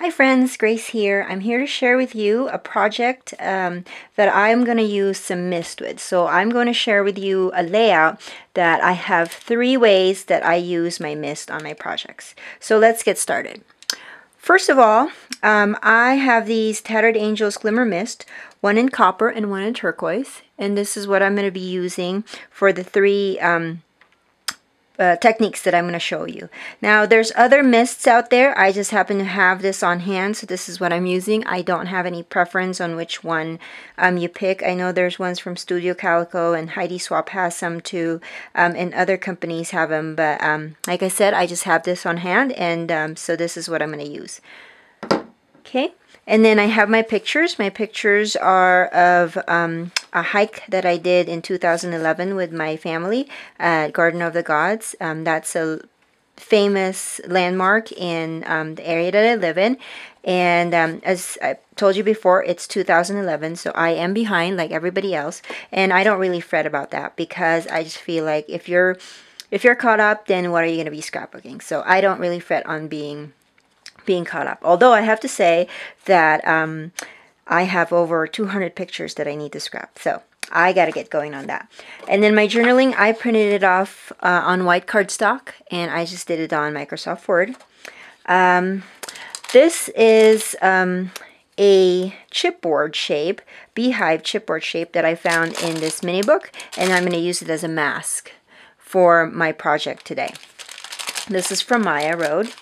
Hi friends, Grace here. I'm here to share with you a project that I'm going to use some mist with. So I'm going to share with you a layout that I have 3 ways that I use my mist on my projects. So let's get started. First of all, I have these Tattered Angels Glimmer Mist, one in copper and one in turquoise. And this is what I'm going to be using for the 3 techniques that I'm going to show you. Now there's other mists out there. I just happen to have this on hand, so this is what I'm using. I don't have any preference on which one you pick. I know there's ones from Studio Calico and Heidi Swapp has some too, and other companies have them, but like I said, I just have this on hand, and so this is what I'm going to use. Okay, and then I have my pictures. My pictures are of a hike that I did in 2011 with my family at Garden of the Gods. That's a famous landmark in the area that I live in. And as I told you before, it's 2011, so I am behind like everybody else. And I don't really fret about that because I just feel like if you're caught up, then what are you going to be scrapbooking? So I don't really fret on being caught up. Although I have to say that I have over 200 pictures that I need to scrap. So I got to get going on that. And then my journaling, I printed it off on white cardstock and I just did it on Microsoft Word. This is a chipboard shape, beehive chipboard shape that I found in this mini book, and I'm going to use it as a mask for my project today. This is from Maya Road.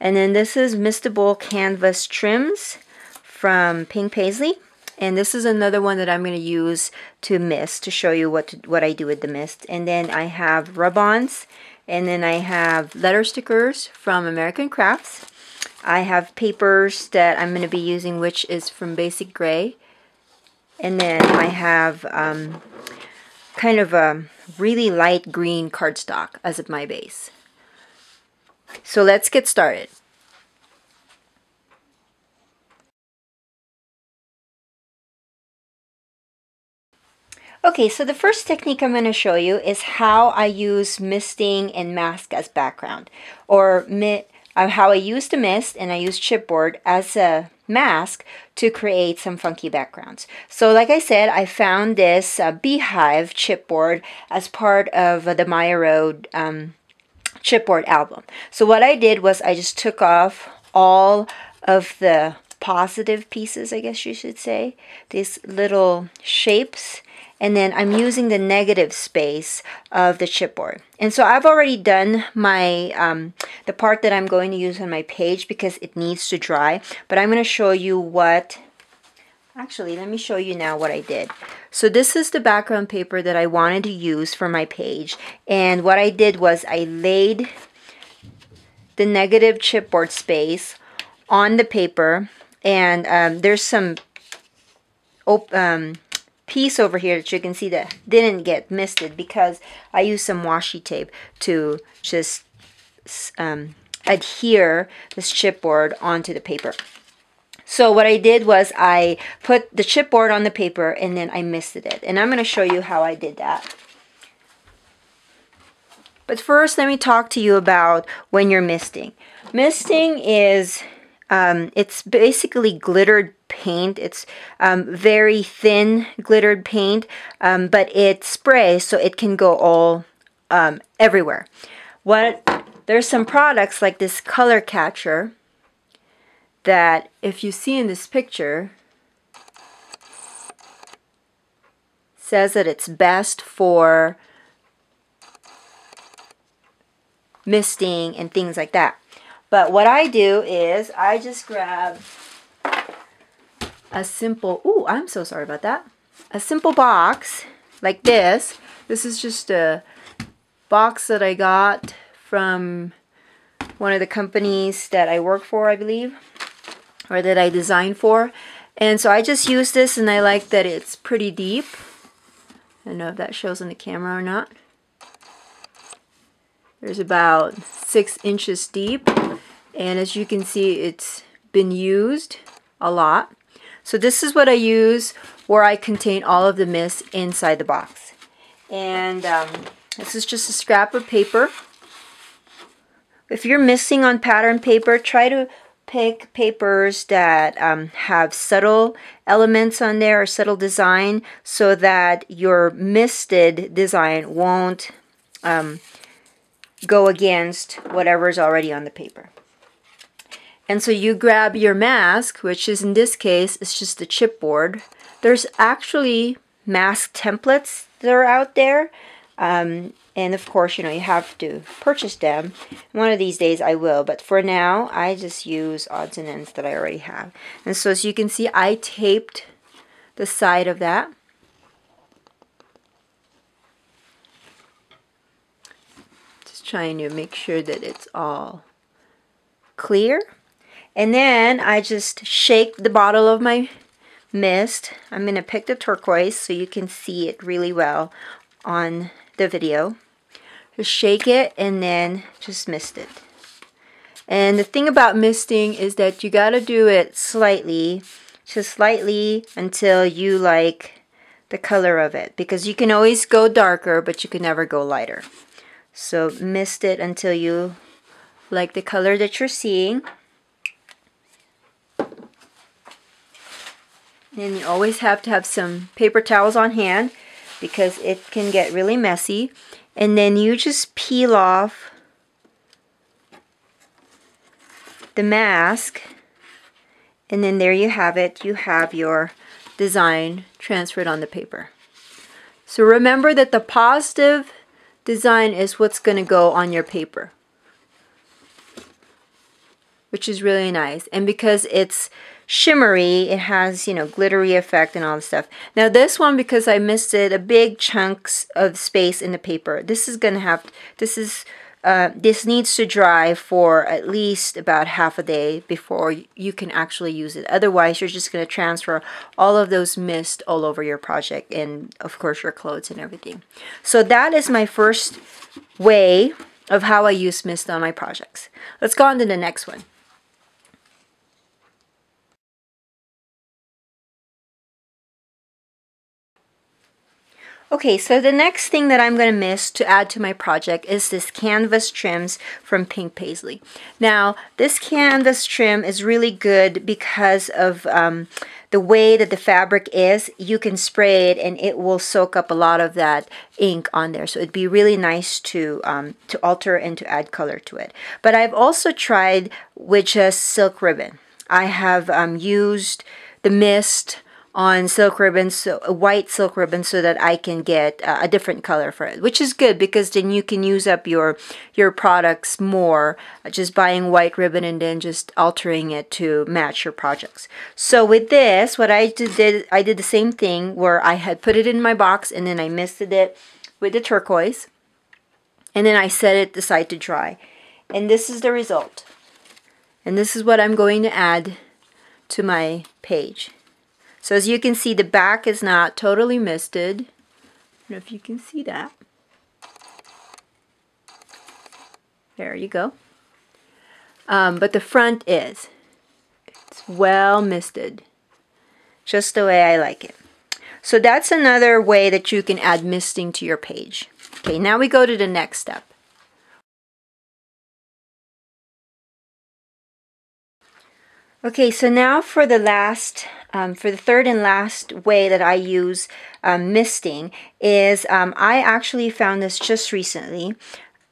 And then this is Mistable Canvas Trims from Pink Paisley. And this is another one that I'm going to use to mist, to show you what I do with the mist. And then I have rub-ons. And then I have letter stickers from American Crafts. I have papers that I'm going to be using, which is from Basic Gray. And then I have kind of a really light green cardstock as my base. So let's get started. Okay, so the first technique I'm going to show you is how I use misting and mask as background, or how I use the mist and I use chipboard as a mask to create some funky backgrounds. So like I said, I found this beehive chipboard as part of the Maya Road chipboard album. So what I did was I just took off all of the positive pieces, I guess you should say, these little shapes, and then I'm using the negative space of the chipboard. And so I've already done my the part that I'm going to use on my page because it needs to dry, but I'm going to show you what, actually let me show you now what I did. So this is the background paper that I wanted to use for my page, and what I did was I laid the negative chipboard space on the paper, and there's some piece over here that you can see that didn't get misted because I used some washi tape to just adhere this chipboard onto the paper. So what I did was I put the chipboard on the paper and then I misted it. And I'm going to show you how I did that. But first, let me talk to you about when you're misting. Misting is, it's basically glittered paint. It's very thin glittered paint, but it sprays so it can go all everywhere. There's some products like this color catcher that if you see in this picture says that it's best for misting and things like that. But what I do is I just grab a simple, ooh, I'm so sorry about that. A simple box like this. This is just a box that I got from one of the companies that I work for, I believe, or that I designed for. And so I just use this, and I like that it's pretty deep. I don't know if that shows on the camera or not. There's about 6 inches deep, and as you can see, it's been used a lot. So this is what I use where I contain all of the mist inside the box. And this is just a scrap of paper. If you're missing on pattern paper, try to pick papers that have subtle elements on there or subtle design so that your misted design won't go against whatever's already on the paper. And so you grab your mask, which is in this case, it's just a chipboard. There's actually mask templates that are out there. And of course, you know, you have to purchase them. One of these days I will, but for now, I just use odds and ends that I already have. And so as you can see, I taped the side of that. Just trying to make sure that it's all clear. And then I just shake the bottle of my mist. I'm going to pick the turquoise so you can see it really well on the video. Just shake it and then just mist it. And the thing about misting is that you got to do it slightly, just slightly until you like the color of it. Because you can always go darker, but you can never go lighter. So mist it until you like the color that you're seeing. And you always have to have some paper towels on hand because it can get really messy. And then you just peel off the mask, and then there you have it. You have your design transferred on the paper. So remember that the positive design is what's going to go on your paper, which is really nice. And because it's shimmery, it has, you know, glittery effect and all the stuff. Now this one, because I missed it, a big chunks of space in the paper. This is gonna have, this needs to dry for at least about half a day before you can actually use it. Otherwise, you're just gonna transfer all of those mist all over your project and of course your clothes and everything. So that is my first way of how I use mist on my projects. Let's go on to the next one. Okay, so the next thing that I'm going to mist to add to my project is this canvas trims from Pink Paisley. Now, this canvas trim is really good because of the way that the fabric is. You can spray it and it will soak up a lot of that ink on there. So it'd be really nice to alter and to add color to it. But I've also tried with just silk ribbon. I have used the mist on silk ribbon, so a white silk ribbon, so that I can get a different color for it, which is good because then you can use up your products more just buying white ribbon and then just altering it to match your projects. So with this, what I did the same thing where I had put it in my box and then I misted it with the turquoise and then I set it aside to dry. And this is the result. And this is what I'm going to add to my page. So as you can see, the back is not totally misted. I don't know if you can see that. There you go. But the front is. It's well misted. Just the way I like it. So that's another way that you can add misting to your page. Okay, now we go to the next step. Okay, so now for the third and last way that I use misting is I actually found this just recently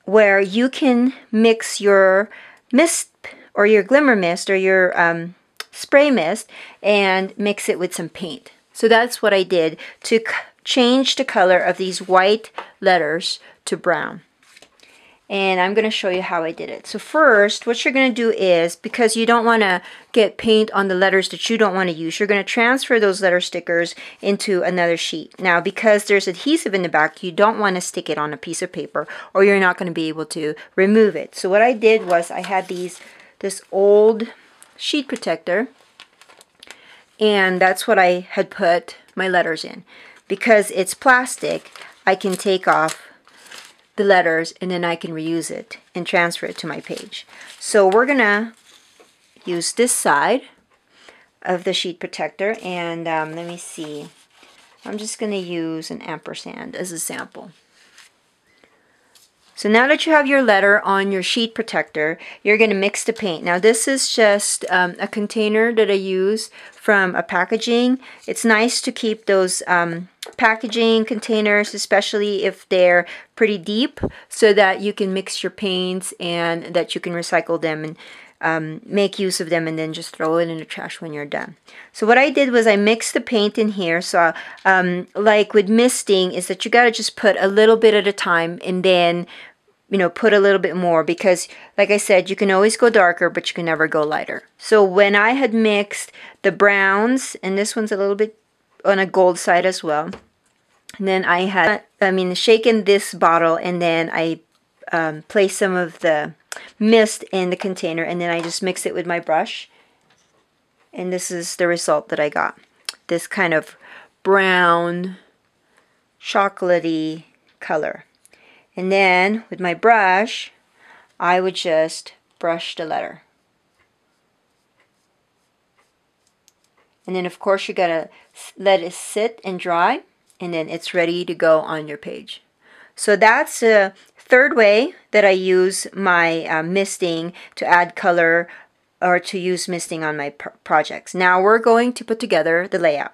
where you can mix your mist or your glimmer mist or your spray mist and mix it with some paint. So that's what I did to change the color of these white letters to brown. And I'm going to show you how I did it. So first, what you're going to do is, because you don't want to get paint on the letters that you don't want to use, you're going to transfer those letter stickers into another sheet. Now, because there's adhesive in the back, you don't want to stick it on a piece of paper or you're not going to be able to remove it. So what I did was I had this old sheet protector, and that's what I had put my letters in. Because it's plastic, I can take off the letters and then I can reuse it and transfer it to my page. So we're gonna use this side of the sheet protector, and let me see, I'm just gonna use an ampersand as a sample. So now that you have your letter on your sheet protector, you're going to mix the paint. Now this is just a container that I use from a packaging. It's nice to keep those packaging containers, especially if they're pretty deep, so that you can mix your paints and that you can recycle them and make use of them and then just throw it in the trash when you're done. So what I did was I mixed the paint in here. So like with misting is that you got to just put a little bit at a time and then, you know, put a little bit more, because like I said, you can always go darker, but you can never go lighter. So when I had mixed the browns, and this one's a little bit on a gold side as well, and then I had, shaken this bottle, and then I placed some of the mist in the container, and then I just mix it with my brush, and this is the result that I got. This kind of brown chocolatey color. And then with my brush I would just brush the letter, and then of course you gotta let it sit and dry, and then it's ready to go on your page. So that's the third way that I use my misting to add color, or to use misting on my projects. Now we're going to put together the layout.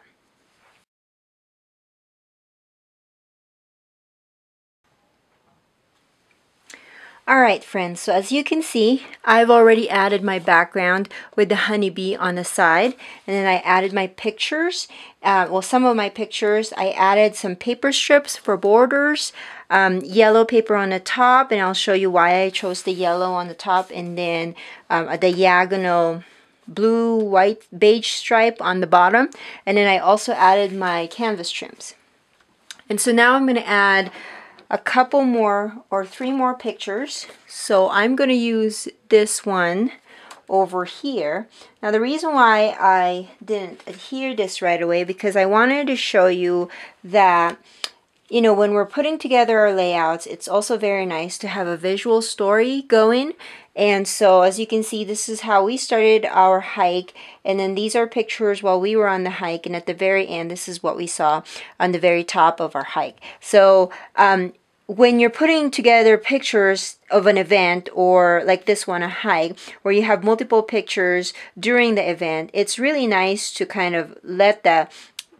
Alright friends, so as you can see, I've already added my background with the honeybee on the side, and then I added my pictures. Well, some of my pictures, I added some paper strips for borders, yellow paper on the top, and I'll show you why I chose the yellow on the top, and then a diagonal blue, white, beige stripe on the bottom, and then I also added my canvas trims. And so now I'm going to add a couple more or 3 more pictures. So I'm going to use this one over here. Now the reason why I didn't adhere this right away, because I wanted to show you that, you know, when we're putting together our layouts, it's also very nice to have a visual story going. And so as you can see, this is how we started our hike, and then these are pictures while we were on the hike, and at the very end this is what we saw on the very top of our hike. So when you're putting together pictures of an event, or like this one, a hike, where you have multiple pictures during the event, it's really nice to kind of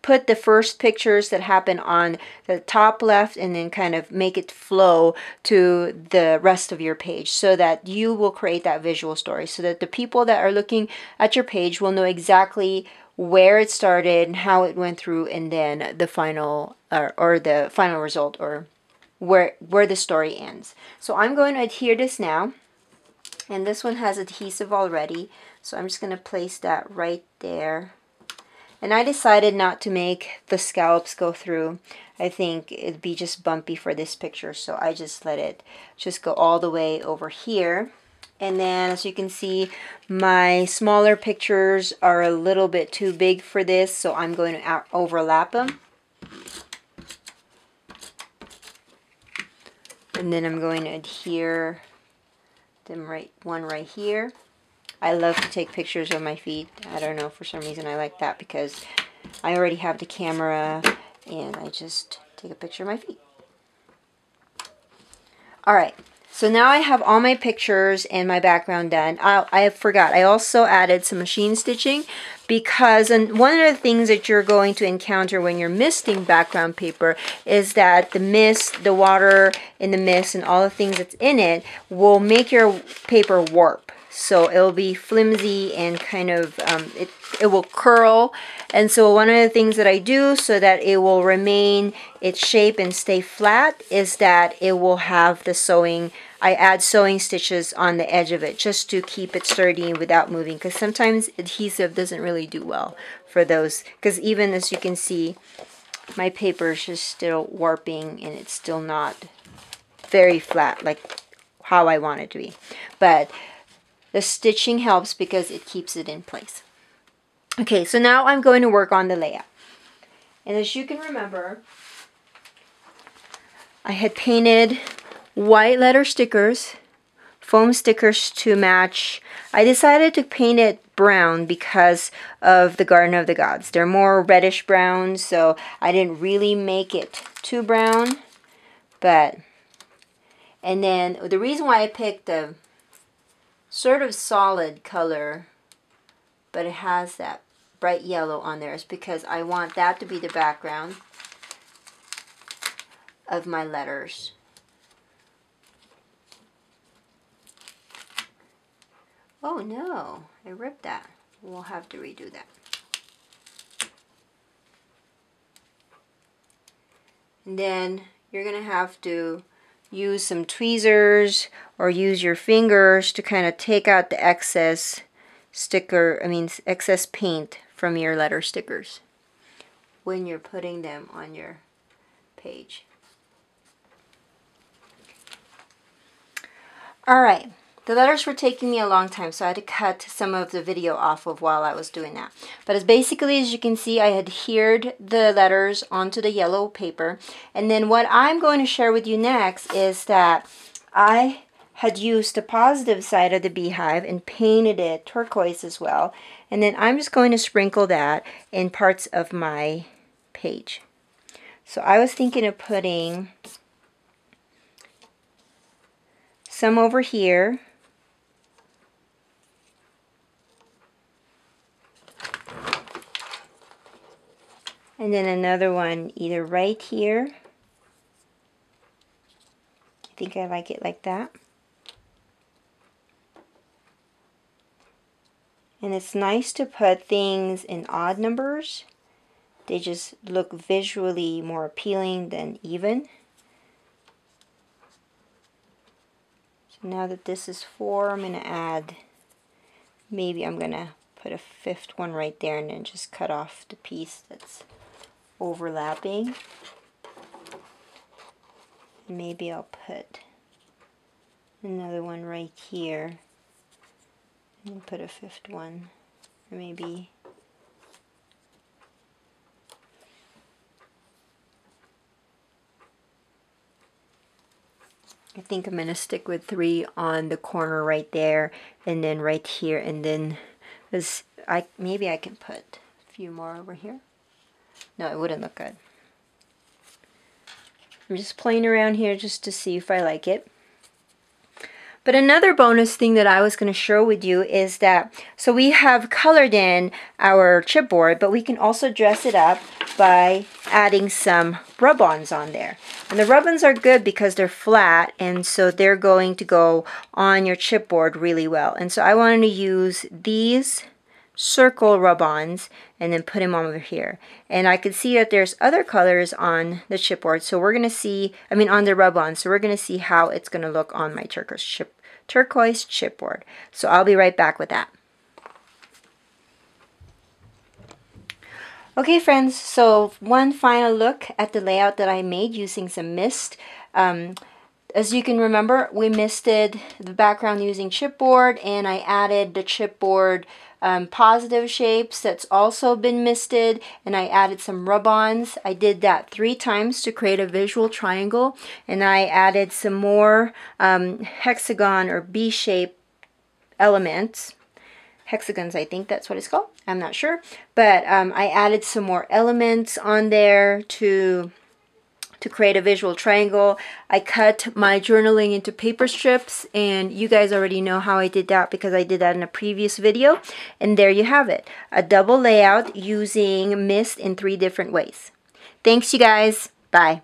put the first pictures that happen on the top left, and then kind of make it flow to the rest of your page, so that you will create that visual story, so that the people that are looking at your page will know exactly where it started and how it went through, and then the final or the final result, or where the story ends. So I'm going to adhere this now, and this one has adhesive already, so I'm just going to place that right there. And I decided not to make the scallops go through. I think it'd be just bumpy for this picture, so I just let it just go all the way over here. And then as you can see, my smaller pictures are a little bit too big for this, so I'm going to overlap them. And then I'm going to adhere them one right here. I love to take pictures of my feet. I don't know, for some reason I like that, because I already have the camera and I just take a picture of my feet. Alright, so now I have all my pictures and my background done. I forgot, I also added some machine stitching, because one of the things that you're going to encounter when you're misting background paper is that the mist, the water in the mist, and all the things that's in it will make your paper warp. So it'll be flimsy and kind of, it will curl. And so one of the things that I do so that it will remain its shape and stay flat is that it will have the sewing. I add sewing stitches on the edge of it just to keep it sturdy without moving, because sometimes adhesive doesn't really do well for those, because even as you can see, my paper is just still warping and it's still not very flat like how I want it to be. But the stitching helps because it keeps it in place. Okay, so now I'm going to work on the layout. And as you can remember, I had painted white letter stickers, foam stickers to match. I decided to paint it brown because of the Garden of the Gods. They're more reddish brown, so I didn't really make it too brown, but And then the reason why I picked a sort of solid color, but it has that bright yellow on there, is because I want that to be the background of my letters. Oh no, I ripped that. We'll have to redo that. And then you're going to have to use some tweezers or use your fingers to kind of take out the excess excess paint from your letter stickers when you're putting them on your page. Alright, the letters were taking me a long time, so I had to cut some of the video off of while I was doing that. But as basically as you can see, I adhered the letters onto the yellow paper. And then what I'm going to share with you next is that I had used the positive side of the beehive and painted it turquoise as well. And then I'm just going to sprinkle that in parts of my page. So I was thinking of putting some over here. And then another one either right here. I think I like it like that. And it's nice to put things in odd numbers. They just look visually more appealing than even. So now that this is 4, I'm going to add, maybe I'm going to put a 5th one right there and then just cut off the piece that's overlapping. Maybe I'll put another one right here and put a 5th one, or maybe I think I'm going to stick with 3 on the corner right there, and then right here, and then maybe I can put a few more over here. No, it wouldn't look good. I'm just playing around here just to see if I like it. But another bonus thing that I was going to share with you is that, so we have colored in our chipboard, but we can also dress it up by adding some rub-ons on there. And the rub-ons are good because they're flat, and so they're going to go on your chipboard really well. And so I wanted to use these circle rub-ons and then put them over here. And I could see that there's other colors on the chipboard, so we're going to see, on the rub-on, so we're going to see how it's going to look on my turquoise chipboard. So I'll be right back with that. Okay friends, so one final look at the layout that I made using some mist. As you can remember, we misted the background using chipboard, and I added the chipboard positive shapes that's also been misted, and I added some rub-ons. I did that 3 times to create a visual triangle, and I added some more hexagon or B-shape elements. Hexagons, I think that's what it's called. I'm not sure, but I added some more elements on there to create a visual triangle. I cut my journaling into paper strips, and you guys already know how I did that because I did that in a previous video. And there you have it, a double layout using mist in 3 different ways. Thanks you guys. Bye.